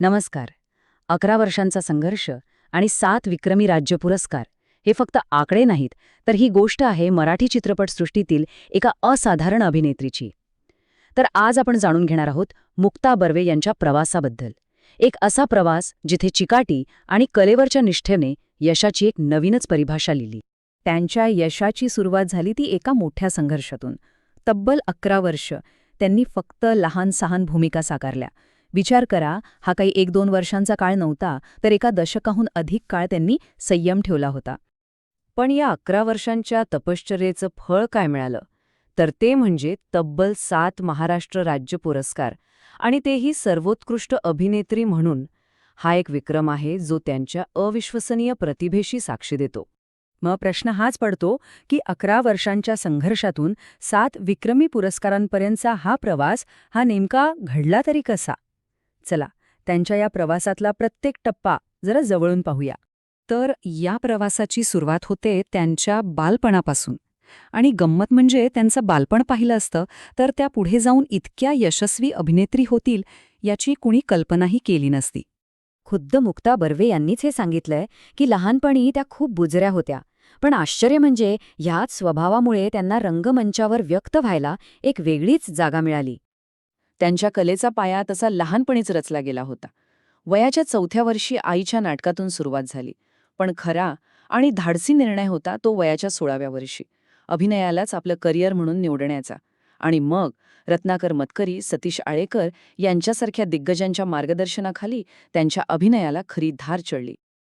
नमस्कार. 11 वर्षांचा संघर्ष आणि 7 विक्रमी राज्य पुरस्कार हे फक्त आकडे नाहीत, तर ही गोष्ट आहे मराठी चित्रपटसृष्टीतील एका असाधारण अभिनेत्रीची. तर आज आपण जाणून घेणार आहोत मुक्ता बर्वे यांच्या प्रवासाबद्दल. एक असा प्रवास जिथे चिकाटी आणि कलेवरच्या निष्ठेने यशाची एक नवीनच परिभाषा लिहिली. त्यांच्या यशाची सुरुवात झाली ती एका मोठ्या संघर्षातून. तब्बल 11 वर्ष त्यांनी फक्त लहान सहान भूमिका साकारल्या. विचार करा, हा काही 1-2 वर्षांचा काळ नव्हता, तर एका दशकाहून अधिक काळ त्यांनी संयम ठेवला होता. पण या 11 वर्षांच्या तपश्चर्येचं फळ काय मिळालं? तर ते म्हणजे तब्बल 7 महाराष्ट्र राज्य पुरस्कार, आणि तेही सर्वोत्कृष्ट अभिनेत्री म्हणून. हा एक विक्रम आहे जो त्यांच्या अविश्वसनीय प्रतिभेशी साक्षी देतो. मग प्रश्न हाच पडतो की 11 वर्षांच्या संघर्षातून 7 विक्रमी पुरस्कारांपर्यंतचा हा प्रवास हा नेमका घडला तरी कसा? चला, त्यांच्या या प्रवासातला प्रत्येक टप्पा जरा जवळून पाहूया. तर या प्रवासाची सुरुवात होते त्यांच्या बालपणापासून. आणि गंमत म्हणजे त्यांचं बालपण पाहिलं असतं तर त्या पुढे जाऊन इतक्या यशस्वी अभिनेत्री होतील याची कुणी कल्पनाही केली नसती. खुद्द मुक्ता बर्वे यांनीच हे सांगितलंय की लहानपणी त्या खूप बुजऱ्या होत्या, पण आश्चर्य म्हणजे ह्याच स्वभावामुळे त्यांना रंगमंचावर व्यक्त व्हायला एक वेगळीच जागा मिळाली. त्यांच्या कलेचा पाया तसा लहानपणीच रचला गेला होता. वयाच्या 4थ्या वर्षी आईच्या नाटकातून सुरुवात झाली, पण खरा आणि धाडसी निर्णय होता तो वयाच्या 16व्या वर्षी, अभिनयालाच आपलं करिअर म्हणून निवडण्याचा. आणि मग रत्नाकर मतकरी, सतीश आळेकर यांच्यासारख्या दिग्गजांच्या मार्गदर्शनाखाली त्यांच्या अभिनयाला खरी धार चढली.